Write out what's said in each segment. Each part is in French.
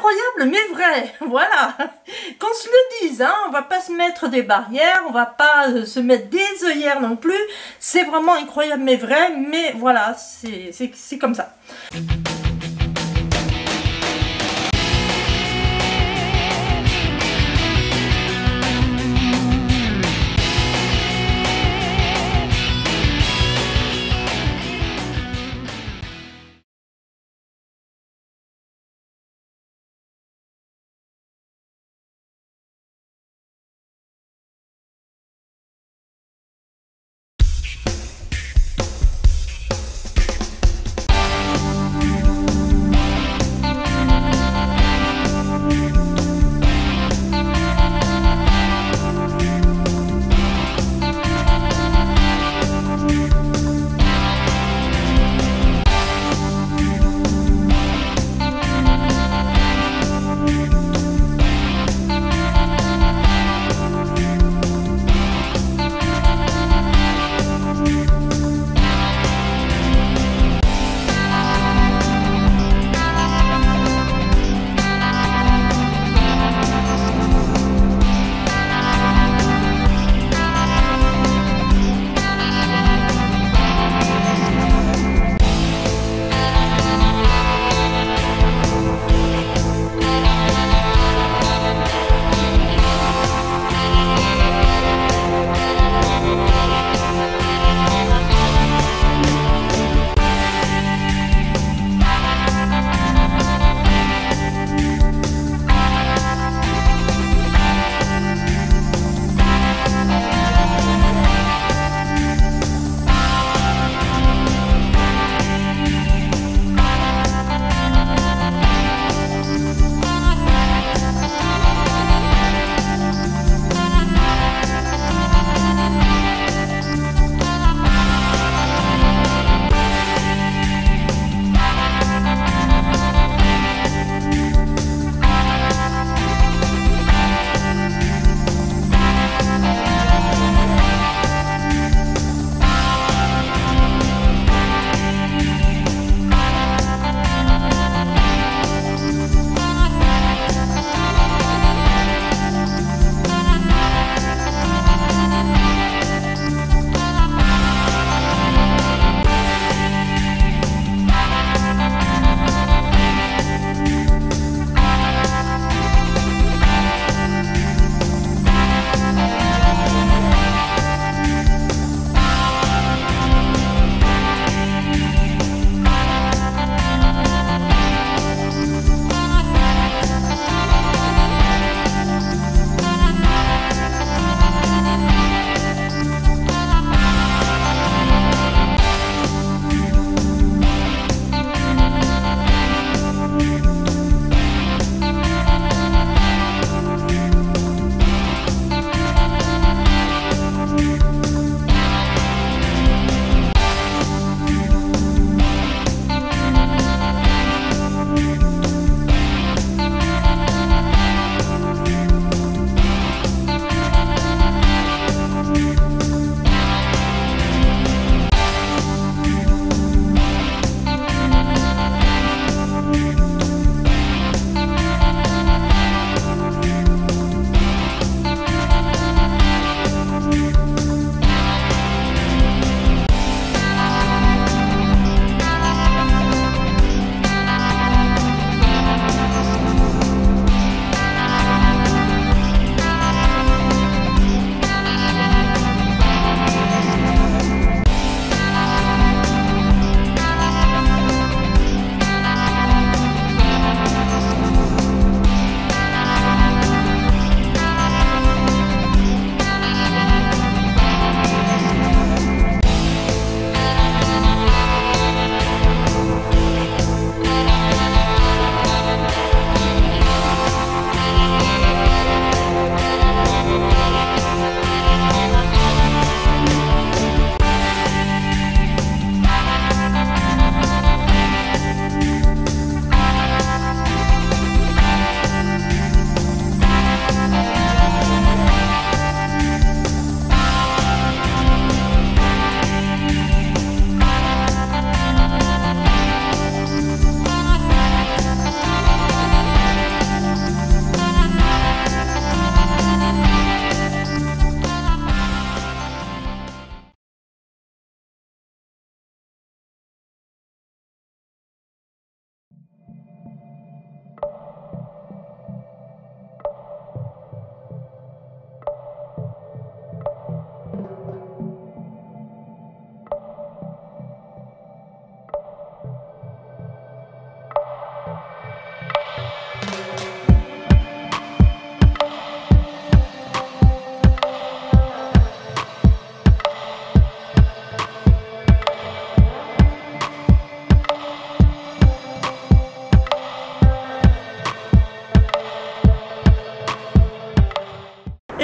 incroyable mais vrai, voilà. Qu'on se le dise, hein, on va pas se mettre des barrières, on va pas se mettre des œillères non plus. C'est vraiment incroyable mais vrai, mais voilà, c'est comme ça.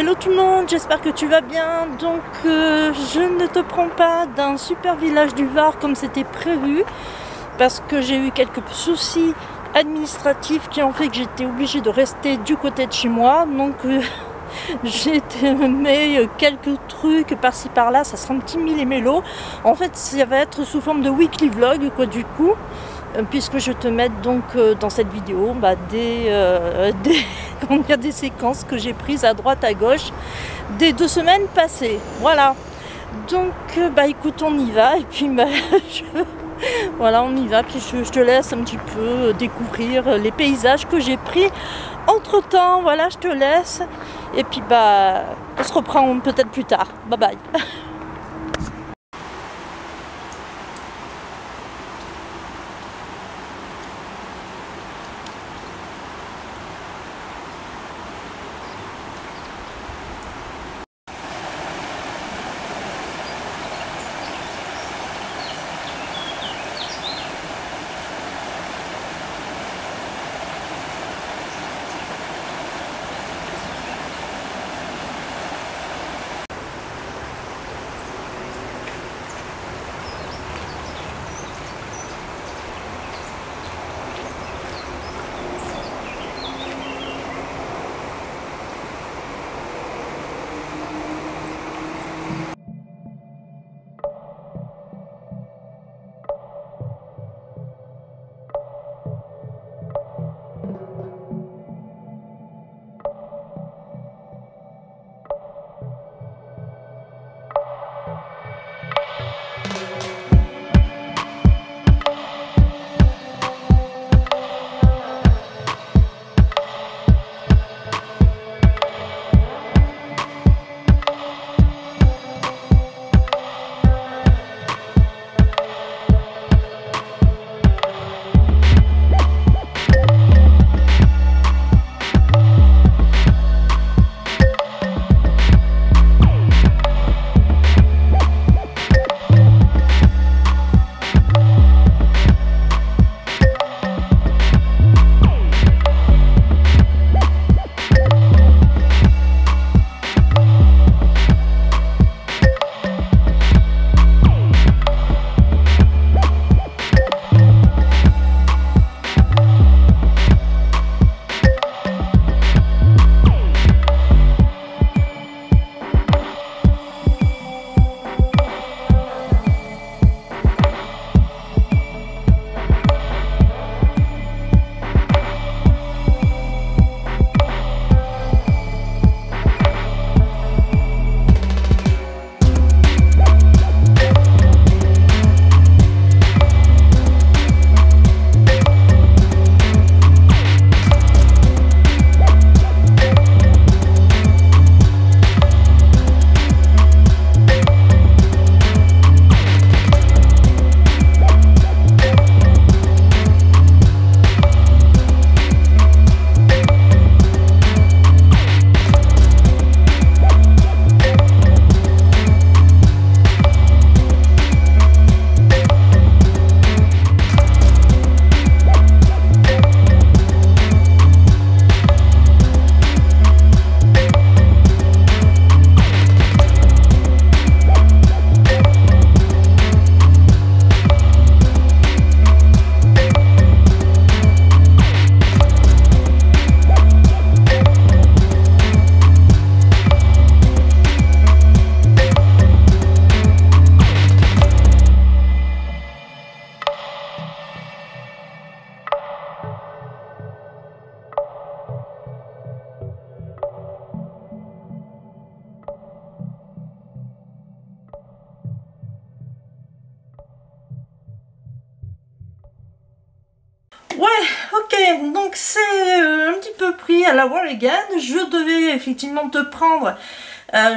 Hello tout le monde, j'espère que tu vas bien. Donc je ne te prends pas d'un super village du Var comme c'était prévu parce que j'ai eu quelques soucis administratifs qui ont fait que j'étais obligée de rester du côté de chez moi. Donc j'ai mis quelques trucs par-ci par-là, ça sera un petit millimélo. En fait ça va être sous forme de weekly vlog quoi du coup. Puisque je te mets donc dans cette vidéo des séquences que j'ai prises à droite à gauche des 2 semaines passées. Voilà. Donc écoute, on y va et puis voilà, on y va, puis je te laisse un petit peu découvrir les paysages que j'ai pris entre temps. Voilà, je te laisse et puis on se reprend peut-être plus tard. Bye bye. Ouais, ok, donc c'est un petit peu pris à la Warrigan. Je devais effectivement te prendre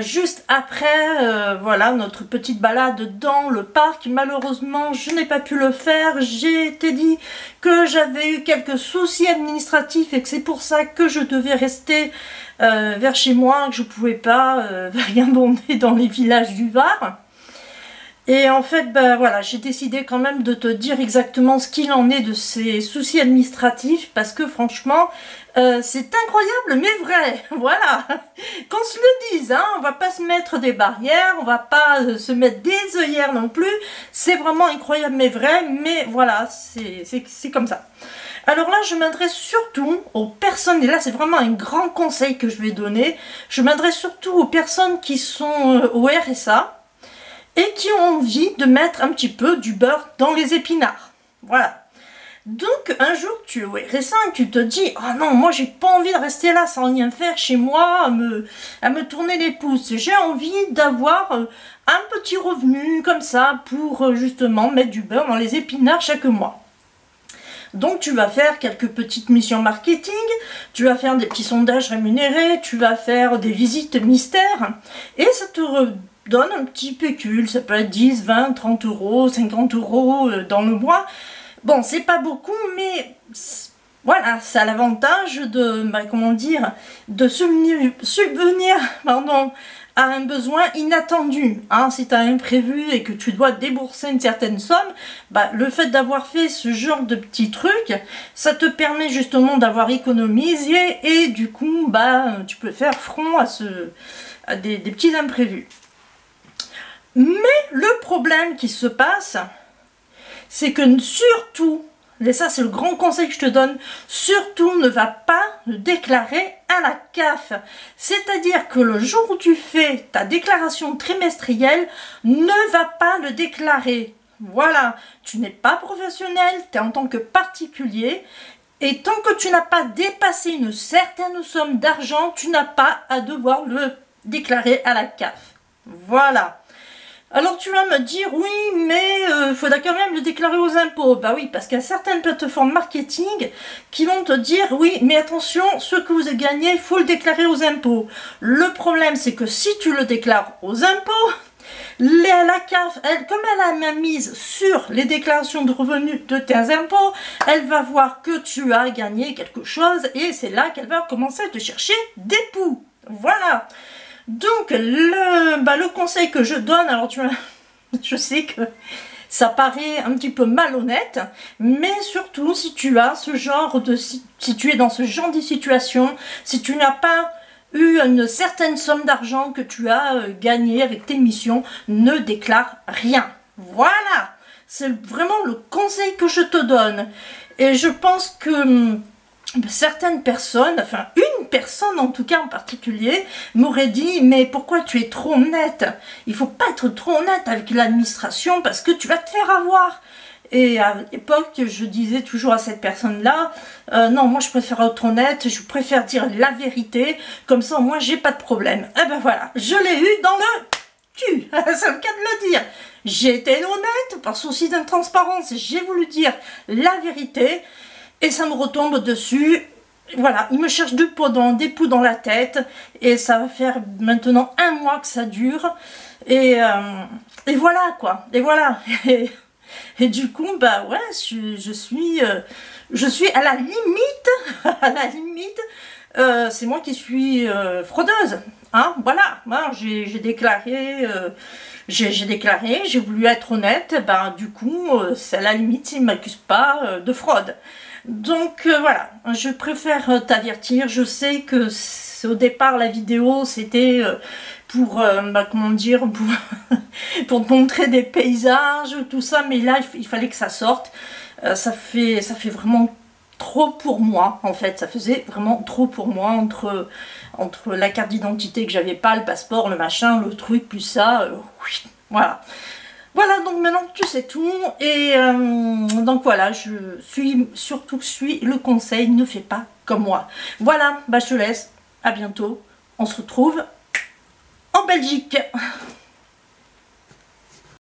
juste après, voilà, notre petite balade dans le parc. Malheureusement, je n'ai pas pu le faire. J'ai été dit que j'avais eu quelques soucis administratifs et que c'est pour ça que je devais rester vers chez moi, que je pouvais pas vagabonder dans les villages du Var. Et en fait, bah voilà, j'ai décidé quand même de te dire exactement ce qu'il en est de ces soucis administratifs, parce que franchement, c'est incroyable mais vrai, voilà. Qu'on se le dise, hein, on va pas se mettre des barrières, on va pas se mettre des œillères non plus, c'est vraiment incroyable mais vrai, mais voilà, c'est comme ça. Alors là, je m'adresse surtout aux personnes, et là c'est vraiment un grand conseil que je vais donner, je m'adresse surtout aux personnes qui sont au RSA, et qui ont envie de mettre un petit peu du beurre dans les épinards. Voilà. Donc un jour tu es au RSA et tu te dis oh non, moi j'ai pas envie de rester là sans rien faire chez moi, à me tourner les pouces. J'ai envie d'avoir un petit revenu comme ça pour justement mettre du beurre dans les épinards chaque mois. Donc tu vas faire quelques petites missions marketing, tu vas faire des petits sondages rémunérés, tu vas faire des visites mystères et ça te donne un petit pécule, ça peut être 10, 20, 30 euros, 50 euros dans le mois. Bon, c'est pas beaucoup, mais voilà, ça a l'avantage de, bah, comment dire, de subvenir, pardon, à un besoin inattendu. Hein, si tu as un imprévu et que tu dois débourser une certaine somme, bah, le fait d'avoir fait ce genre de petits trucs, ça te permet justement d'avoir économisé et du coup, bah, tu peux faire front à des petits imprévus. Mais le problème qui se passe, c'est que surtout, et ça c'est le grand conseil que je te donne, surtout ne va pas le déclarer à la CAF. C'est-à-dire que le jour où tu fais ta déclaration trimestrielle, ne va pas le déclarer. Voilà, tu n'es pas professionnel, tu es en tant que particulier, et tant que tu n'as pas dépassé une certaine somme d'argent, tu n'as pas à devoir le déclarer à la CAF. Voilà. Alors tu vas me dire, oui, mais il faudra quand même le déclarer aux impôts. Bah oui, parce qu'il y a certaines plateformes marketing qui vont te dire, oui, mais attention, ce que vous avez gagné, il faut le déclarer aux impôts. Le problème, c'est que si tu le déclares aux impôts, la CAF, elle, comme elle a ma mise sur les déclarations de revenus de tes impôts, elle va voir que tu as gagné quelque chose et c'est là qu'elle va commencer à te chercher des poux. Voilà. Donc, le conseil que je donne, alors je sais que ça paraît un petit peu malhonnête, mais surtout si tu as ce genre de, si tu es dans ce genre de situation, si tu n'as pas eu une certaine somme d'argent que tu as gagné avec tes missions, ne déclare rien. Voilà, c'est vraiment le conseil que je te donne. Et je pense que certaines personnes, enfin une personne en tout cas en particulier, m'aurait dit mais pourquoi tu es trop honnête? Il faut pas être trop honnête avec l'administration parce que tu vas te faire avoir. Et à l'époque, je disais toujours à cette personne-là, non, moi je préfère être honnête, je préfère dire la vérité, comme ça moi j'ai pas de problème. Et ben voilà, je l'ai eu dans le cul, c'est le cas de le dire. J'ai été honnête, par souci d'intransparence, j'ai voulu dire la vérité. Et ça me retombe dessus, voilà, il me cherche des poux dans la tête, et ça va faire maintenant 1 mois que ça dure, et voilà quoi, et voilà, et du coup, bah ouais, je suis à la limite, c'est moi qui suis fraudeuse, hein, voilà, hein, j'ai déclaré, j'ai voulu être honnête, ben du coup, c'est à la limite, il ne m'accuse pas de fraude. Donc voilà, je préfère t'avertir, je sais que au départ la vidéo c'était pour, bah, comment dire, pour te montrer des paysages, tout ça, mais là il fallait que ça sorte, ça fait vraiment trop pour moi en fait, ça faisait vraiment trop pour moi entre la carte d'identité que j'avais pas, le passeport, le machin, le truc, plus ça, oui, voilà. Voilà, donc maintenant tu sais tout, et donc voilà, surtout suis le conseil, ne fais pas comme moi. Voilà, bah je te laisse, à bientôt, on se retrouve en Belgique.